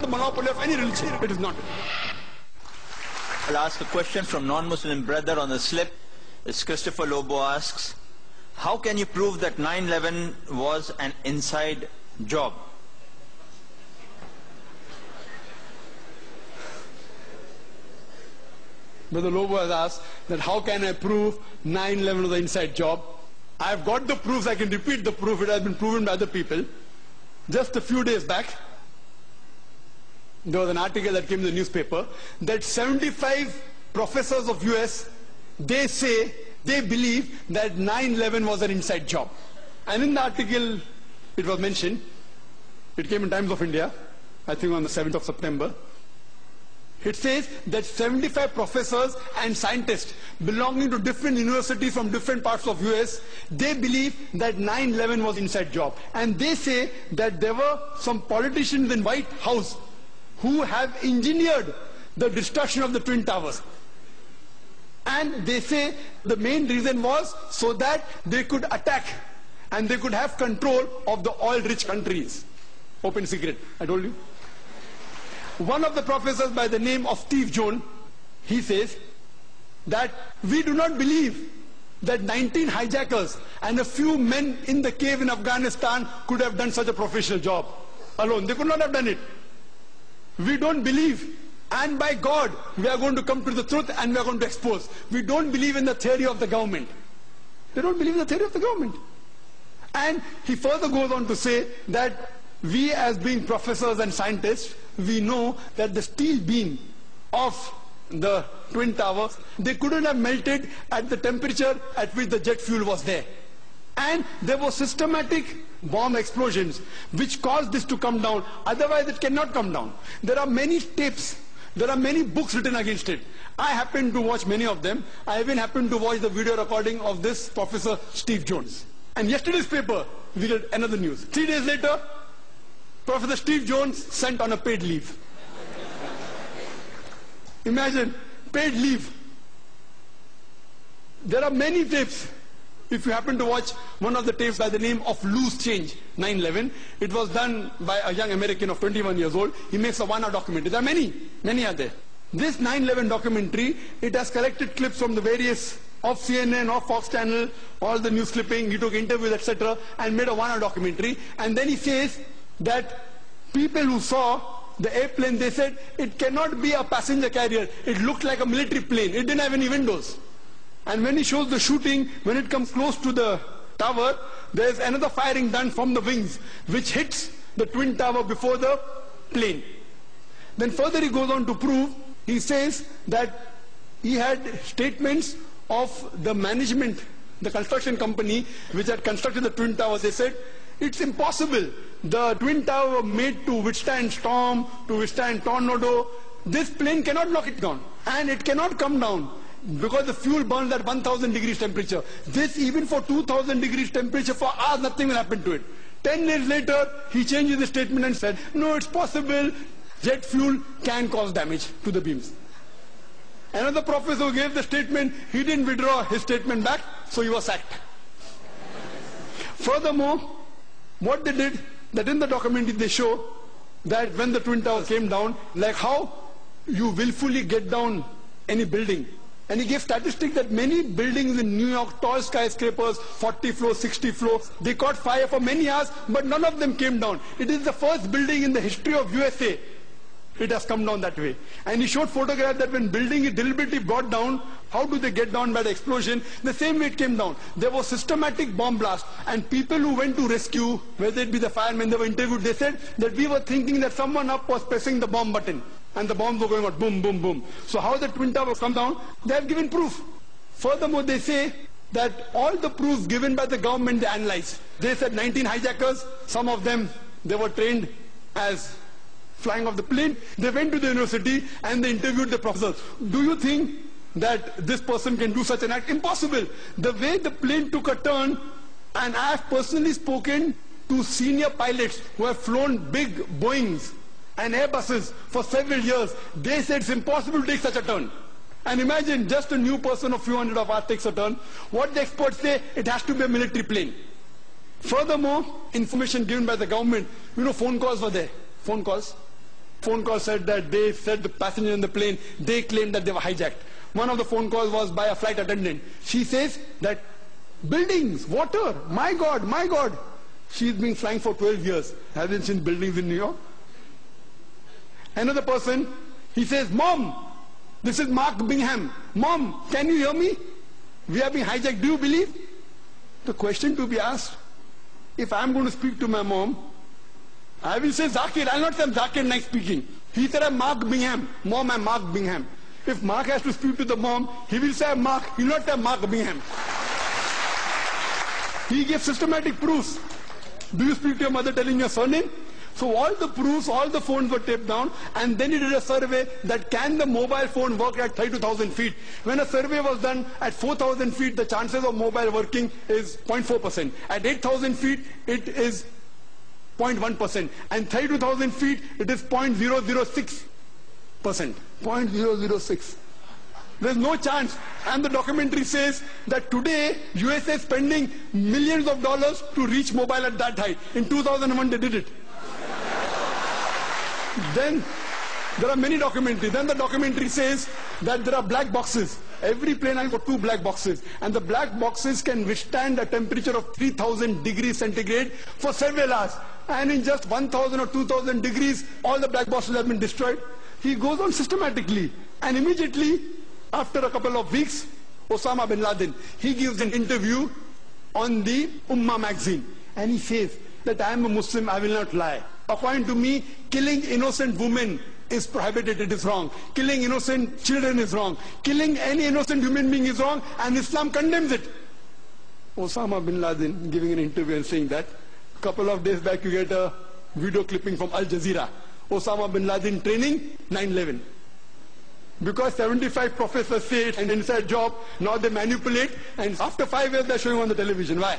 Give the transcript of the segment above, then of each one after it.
the monopoly of any religion. It is not. I'll ask a question from non-Muslim brother on the slip. It's Christopher Lobo asks, how can you prove that 9/11 was an inside job? Brother Lobo has asked that how can I prove 9/11 was an inside job? I have got the proofs, I can repeat the proof, it has been proven by other people. Just a few days back, there was an article that came in the newspaper that 75 professors of US, they say, they believe that 9/11 was an inside job. And in the article, it was mentioned, it came in Times of India, I think on the 7th of September. It says that 75 professors and scientists belonging to different universities from different parts of US, they believe that 9/11 was inside job. And they say that there were some politicians in White House who have engineered the destruction of the Twin Towers. And they say the main reason was so that they could attack and they could have control of the oil-rich countries. Open secret, I told you. One of the professors by the name of Steve Jones, he says that we do not believe that 19 hijackers and a few men in the cave in Afghanistan could have done such a professional job alone. They could not have done it. We don't believe, and by God, we are going to come to the truth and we are going to expose. We don't believe in the theory of the government. They don't believe in the theory of the government. And he further goes on to say that we as being professors and scientists, we know that the steel beam of the Twin Towers, they couldn't have melted at the temperature at which the jet fuel was there. And there were systematic bomb explosions which caused this to come down. Otherwise it cannot come down. There are many tapes, there are many books written against it. I happen to watch many of them. I even happened to watch the video recording of this Professor Steve Jones. And yesterday's paper, we got another news. 3 days later, Professor Steve Jones sent on a paid leave. Imagine, paid leave. There are many tapes. If you happen to watch one of the tapes by the name of Loose Change, 9/11, it was done by a young American of 21 years old. He makes a 1-hour documentary. There are many are there. This 9/11 documentary, it has collected clips from the various of CNN, of Fox Channel, all the news clipping, he took interviews, etc., and made a 1-hour documentary. And then he says that people who saw the airplane, they said it cannot be a passenger carrier. It looked like a military plane. It didn't have any windows. And when he shows the shooting, when it comes close to the tower, there is another firing done from the wings, which hits the Twin Tower before the plane. Then further he goes on to prove, he says that he had statements of the management, the construction company, which had constructed the Twin Towers. They said, it's impossible. The Twin Tower were made to withstand storm, to withstand tornado. This plane cannot knock it down. And it cannot come down because the fuel burns at 1000 degrees temperature. This, even for 2000 degrees temperature, for hours, nothing will happen to it. 10 days later, he changed his statement and said, no, it's possible. Jet fuel can cause damage to the beams. Another professor who gave the statement, he didn't withdraw his statement back, so he was sacked. Furthermore, what they did, that in the documentary they show that when the Twin Towers came down, like how you willfully get down any building. And he gave statistics that many buildings in New York, tall skyscrapers, 40 floors, 60 floors, they caught fire for many hours, but none of them came down. It is the first building in the history of USA. It has come down that way. And he showed photographs that when building is deliberately brought down, how do they get down by the explosion? The same way it came down. There was systematic bomb blast, and people who went to rescue, whether it be the firemen, they were interviewed, they said that we were thinking that someone up was pressing the bomb button, and the bombs were going out, boom, boom, boom. So how the Twin Towers come down? They have given proof. Furthermore, they say that all the proofs given by the government, they analyzed. They said 19 hijackers, some of them, they were trained as flying off the plane. They went to the university and they interviewed the professors. Do you think that this person can do such an act? Impossible. The way the plane took a turn, and I have personally spoken to senior pilots who have flown big Boeings and Airbuses for several years. They said it's impossible to take such a turn. And imagine just a new person of few hundred of us takes a turn. What the experts say, it has to be a military plane. Furthermore, information given by the government, phone calls were there. Phone calls. phone call said that they said the passenger in the plane, they claimed that they were hijacked. One of the phone calls was by a flight attendant. She says that buildings, water, my God, my God. She's been flying for 12 years. Hasn't seen buildings in New York. Another person, he says, Mom, this is Mark Bingham. Mom, can you hear me? We are being hijacked. Do you believe? The question to be asked, if I'm going to speak to my mom, I will say Zakir. I'll not say I'm Zakir Naik speaking. He said I'm Mark Bingham. Mom, I'm Mark Bingham. If Mark has to speak to the mom, he will say I'm Mark. He will not say I'm Mark Bingham. He gives systematic proofs. Do you speak to your mother telling your surname? So all the proofs, all the phones were taped down, and then he did a survey that can the mobile phone work at 32,000 feet. When a survey was done at 4,000 feet, the chances of mobile working is 0.4%. At 8,000 feet, it is 0.1%. And 32,000 feet, it is 0.006%. 0.006. There's no chance. And the documentary says that today, USA is spending millions of dollars to reach mobile at that height. In 2001, they did it. Then there are many documentaries. Then the documentary says that there are black boxes. Every plane has got 2 black boxes. And the black boxes can withstand a temperature of 3,000 degrees centigrade for several hours. And in just 1,000 or 2,000 degrees, all the black boxes have been destroyed. He goes on systematically. And immediately, after a couple of weeks, Osama bin Laden, he gives an interview on the Ummah magazine. And he says that I am a Muslim, I will not lie. According to me, killing innocent women is prohibited, it is wrong. Killing innocent children is wrong. Killing any innocent human being is wrong, and Islam condemns it. Osama bin Laden giving an interview and saying that. A couple of days back, you get a video clipping from Al Jazeera. Osama bin Laden training 9/11. Because 75 professors say it's an inside job, now they manipulate, and after 5 years they're showing on the television. Why?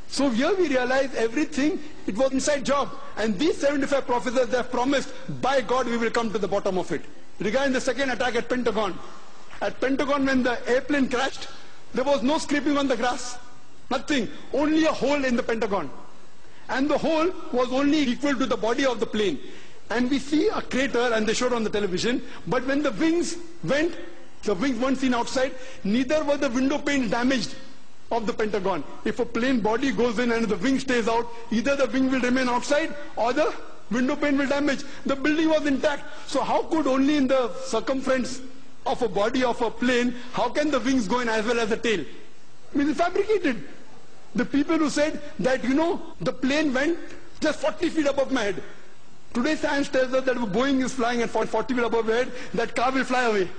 So here we realize everything, it was inside job. And these 75 professors, they have promised, by God, we will come to the bottom of it. Regarding the second attack at Pentagon. At Pentagon, when the airplane crashed, there was no scraping on the grass. Nothing. Only a hole in the Pentagon. And the hole was only equal to the body of the plane. And we see a crater, and they showed on the television. But when the wings went, the wings weren't seen outside, neither were the window panes damaged of the Pentagon. If a plane body goes in and the wing stays out, either the wing will remain outside or the window pane will damage. The building was intact. So how could only in the circumference of a body of a plane, how can the wings go in as well as the tail? I mean, it's fabricated. The people who said that, the plane went just 40 feet above my head. Today science tells us that if Boeing is flying at 40 feet above your head, that car will fly away.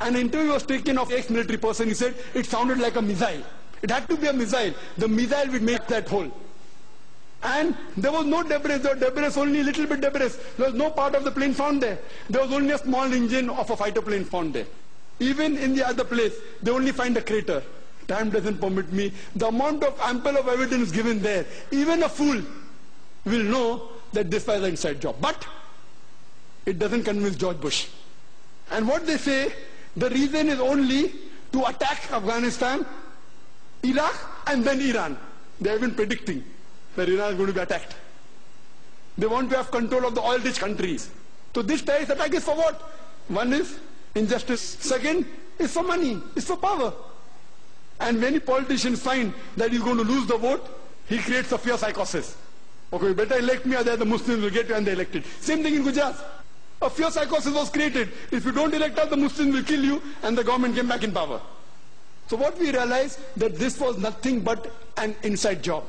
An interview was taken of an ex-military person. He said it sounded like a missile. It had to be a missile. The missile would make that hole. And there was no debris. There was debris, only a little bit debris. There was no part of the plane found there. There was only a small engine of a fighter plane found there. Even in the other place, they only find a crater. Time doesn't permit me. The amount of ample of evidence given there, even a fool will know that this was an inside job. But it doesn't convince George Bush. And what they say, the reason is only to attack Afghanistan, Iraq, and then Iran. They have been predicting that Iran is going to be attacked. They want to have control of the oil-rich countries. So this terrorist attack is for what? One is injustice. Second is for money. It's for power. And many politicians find that he's going to lose the vote, he creates a fear psychosis. Okay, you better elect me, or the Muslims will get you and they elected. Same thing in Gujarat. A fear psychosis was created. If you don't elect us, the Muslims will kill you, and the government came back in power. So what we realized, that this was nothing but an inside job.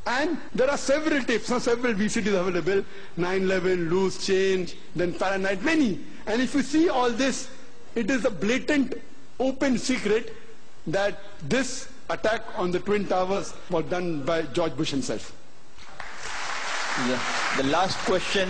And there are several tapes, several VCDs available, 9/11, loose change, then Fahrenheit, many. And if you see all this, it is a blatant, open secret that this attack on the Twin Towers was done by George Bush himself. The last question